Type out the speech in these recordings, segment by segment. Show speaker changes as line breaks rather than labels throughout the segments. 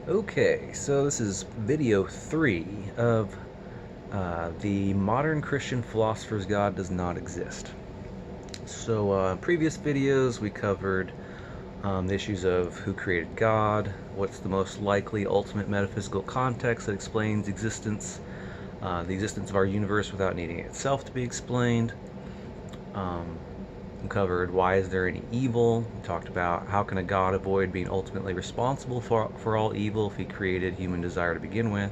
Okay, so this is video 3 of the modern Christian philosopher's God does not exist. So previous videos we covered the issues of who created God, what's the most likely ultimate metaphysical context that explains existence, the existence of our universe without needing itself to be explained. We covered why is there any evil. We talked about how can a God avoid being ultimately responsible for all evil if he created human desire to begin with.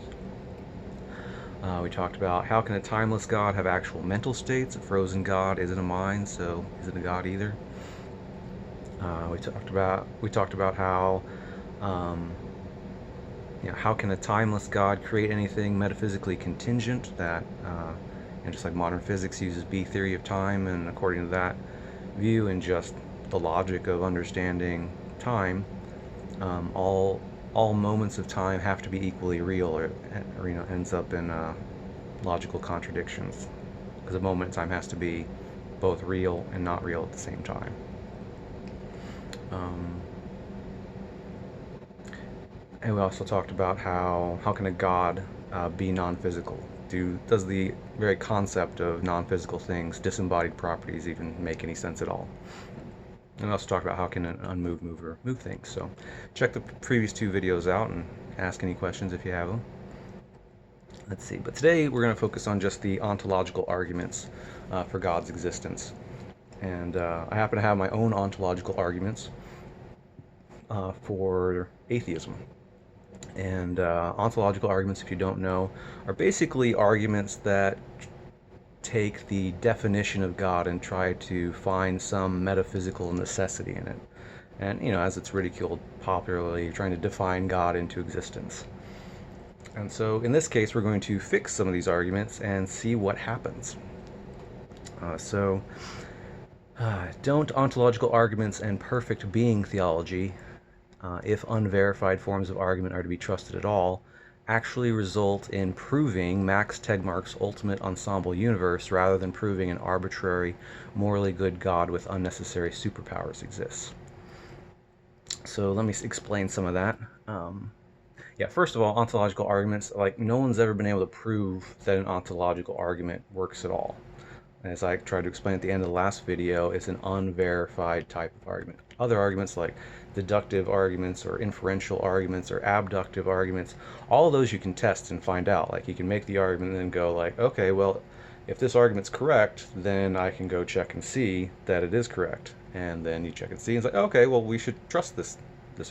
We talked about how can a timeless God have actual mental states. A frozen God isn't a mind, so isn't a God either. We talked about how how can a timeless God create anything metaphysically contingent that just like modern physics uses B theory of time, and according to that view and just the logic of understanding time, all moments of time have to be equally real, or ends up in logical contradictions, because a moment in time has to be both real and not real at the same time. And we also talked about how can a God be non-physical? Does the very concept of non-physical things, disembodied properties, even make any sense at all? And we also talked about how can an unmoved mover move things. So check the previous 2 videos out and ask any questions if you have them. Let's see, but today we're going to focus on just the ontological arguments for God's existence. And I happen to have my own ontological arguments for atheism. And ontological arguments, if you don't know, are basically arguments that take the definition of God and try to find some metaphysical necessity in it. And, as it's ridiculed popularly, trying to define God into existence. And so in this case, we're going to fix some of these arguments and see what happens. Don't ontological arguments and perfect being theology, if unverified forms of argument are to be trusted at all, actually result in proving Max Tegmark's ultimate ensemble universe rather than proving an arbitrary, morally good God with unnecessary superpowers exists? So let me explain some of that. First of all, ontological arguments, like, no one's ever been able to prove that an ontological argument works at all. As I tried to explain at the end of the last video, it's an unverified type of argument. Other arguments like deductive arguments or inferential arguments or abductive arguments, all of those you can test and find out. Like, you can make the argument and then go like, okay, well, if this argument's correct, then I can go check and see that it is correct. And then you check and see, and it's like, okay, well, we should trust this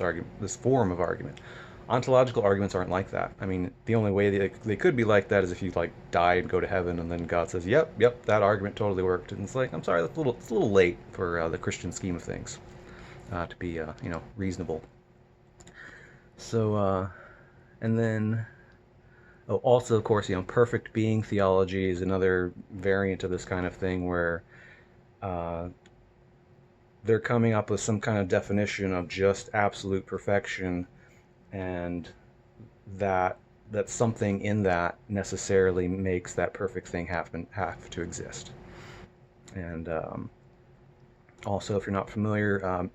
argument, this form of argument. Ontological arguments aren't like that. I mean, the only way they could be like that is if you die and go to heaven, and then God says, "Yep, that argument totally worked." And it's like, I'm sorry, it's a little late for the Christian scheme of things to be reasonable. So, and then also, of course, perfect being theology is another variant of this kind of thing where they're coming up with some kind of definition of just absolute perfection, and that something in that necessarily makes that perfect thing have to exist. And also, if you're not familiar,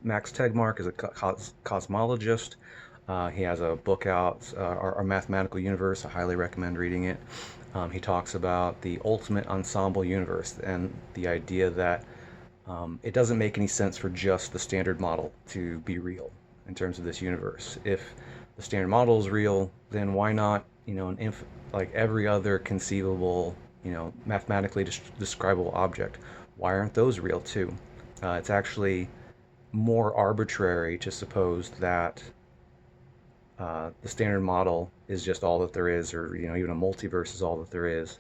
Max Tegmark is a cosmologist. He has a book out, Our Mathematical Universe. I highly recommend reading it. He talks about the ultimate ensemble universe and the idea that it doesn't make any sense for just the standard model to be real in terms of this universe. If the standard model is real, then why not, like every other conceivable, mathematically describable object, why aren't those real too? It's actually more arbitrary to suppose that the standard model is just all that there is, or even a multiverse is all that there is,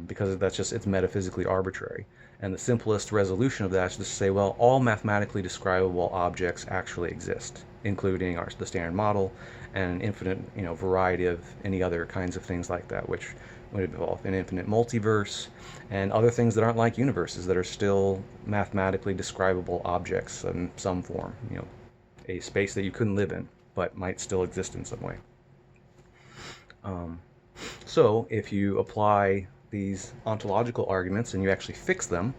because it's metaphysically arbitrary. And the simplest resolution of that is just to say, well, all mathematically describable objects actually exist, including the standard model and an infinite, variety of any other kinds of things like that, which would involve an infinite multiverse and other things that aren't like universes that are still mathematically describable objects in some form, a space that you couldn't live in, but might still exist in some way. So if you apply these ontological arguments and you actually fix them,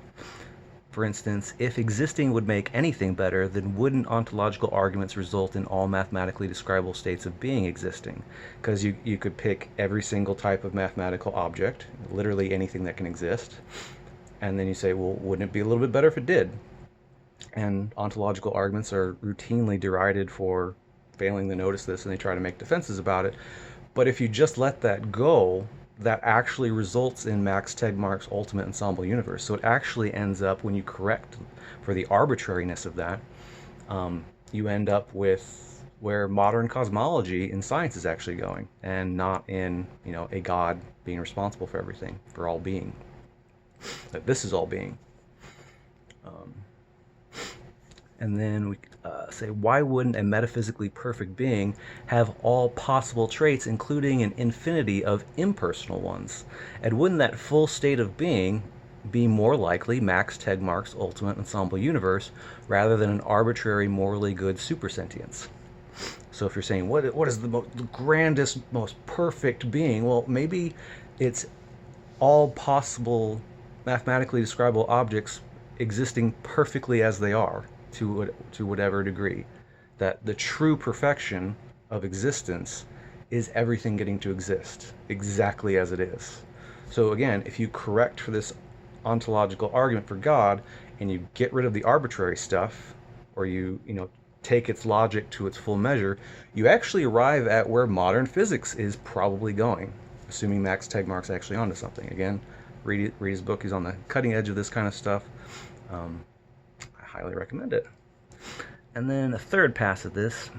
For instance, if existing would make anything better, then wouldn't ontological arguments result in all mathematically describable states of being existing? Because you could pick every single type of mathematical object, literally anything that can exist, and then you say, well, wouldn't it be a little bit better if it did? And ontological arguments are routinely derided for failing to notice this, and they try to make defenses about it. But if you just let that go, that actually results in Max Tegmark's ultimate ensemble universe. So it actually ends up, when you correct for the arbitrariness of that, you end up with where modern cosmology in science is actually going, and not in, a God being responsible for everything, for all being. That this is all being. And then we say, why wouldn't a metaphysically perfect being have all possible traits, including an infinity of impersonal ones? And wouldn't that full state of being be more likely Max Tegmark's ultimate ensemble universe rather than an arbitrary, morally good supersentience? So if you're saying, what is the grandest, most perfect being? Well, maybe it's all possible mathematically describable objects existing perfectly as they are, to whatever degree. That the true perfection of existence is everything getting to exist exactly as it is. So again, if you correct for this ontological argument for God, and you get rid of the arbitrary stuff, or you take its logic to its full measure, you actually arrive at where modern physics is probably going, assuming Max Tegmark's actually onto something. Again, read his book. He's on the cutting edge of this kind of stuff. I highly recommend it. And then a third pass at this,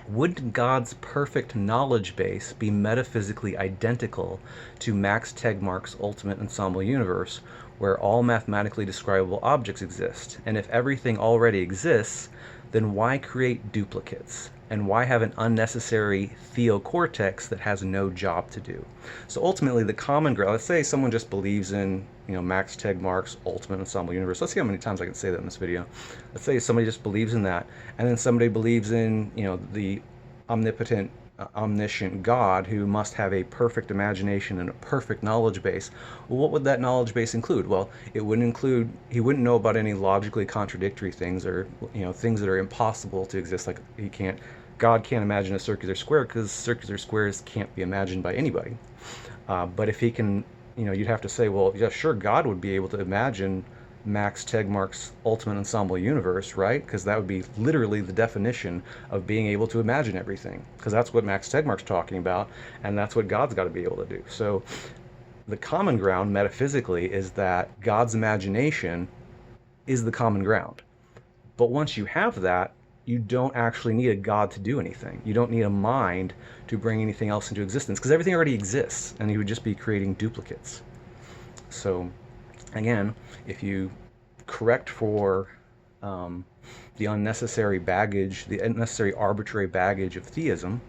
would God's perfect knowledge base be metaphysically identical to Max Tegmark's ultimate ensemble universe, where all mathematically describable objects exist? And if everything already exists, then why create duplicates? And why have an unnecessary theocortex that has no job to do? So ultimately, the common ground, let's say someone just believes in, Max Tegmark's ultimate ensemble universe. Let's see how many times I can say that in this video. Let's say somebody just believes in that, and then somebody believes in, the omnipotent, omniscient God who must have a perfect imagination and a perfect knowledge base. Well, what would that knowledge base include? Well, it wouldn't include, he wouldn't know about any logically contradictory things, or, things that are impossible to exist. Like God can't imagine a circular square because circular squares can't be imagined by anybody. But if he can, you'd have to say, well, yeah, sure, God would be able to imagine Max Tegmark's ultimate ensemble universe, right? Because that would be literally the definition of being able to imagine everything. Because that's what Max Tegmark's talking about, and that's what God's got to be able to do. So the common ground, metaphysically, is that God's imagination is the common ground. But once you have that, you don't actually need a God to do anything. You don't need a mind to bring anything else into existence, because everything already exists, and you would just be creating duplicates. So again, if you correct for the unnecessary baggage, the unnecessary arbitrary baggage of theism,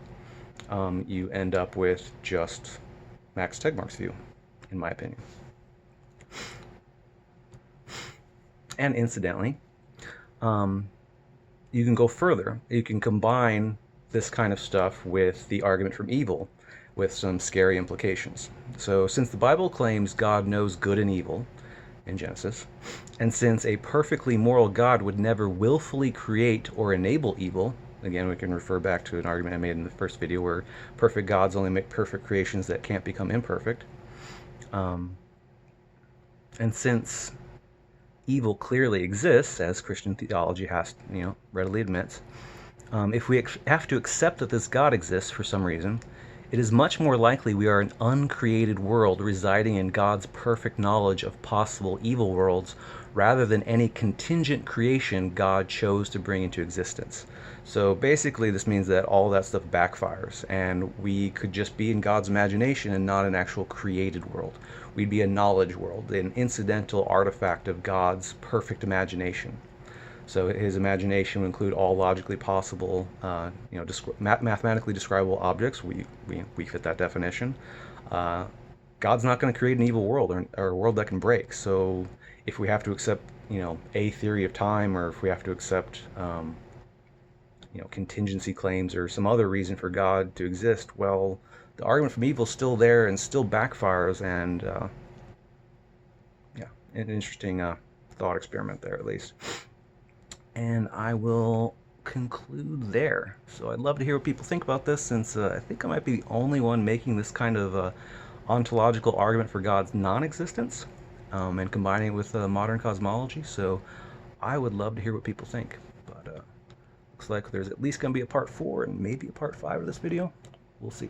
you end up with just Max Tegmark's view, in my opinion. And incidentally, you can go further. You can combine this kind of stuff with the argument from evil, with some scary implications. So since the Bible claims God knows good and evil in Genesis, and since a perfectly moral God would never willfully create or enable evil, again, we can refer back to an argument I made in the first video where perfect gods only make perfect creations that can't become imperfect. And since evil clearly exists, as Christian theology has, readily admits, if we have to accept that this God exists for some reason, it is much more likely we are an uncreated world residing in God's perfect knowledge of possible evil worlds, rather than any contingent creation God chose to bring into existence. So basically this means that all that stuff backfires, and we could just be in God's imagination and not an actual created world. We'd be a knowledge world, an incidental artifact of God's perfect imagination. So his imagination would include all logically possible, mathematically describable objects. We fit that definition. God's not going to create an evil world, or a world that can break. So if we have to accept, a theory of time, or if we have to accept, contingency claims or some other reason for God to exist, well, the argument from evil is still there and still backfires. And an interesting thought. thought experiment there at least. And I will conclude there. So I'd love to hear what people think about this, since I think I might be the only one making this kind of ontological argument for God's non-existence, and combining it with modern cosmology. So I would love to hear what people think. But looks like there's at least going to be a part 4 and maybe a part 5 of this video. We'll see.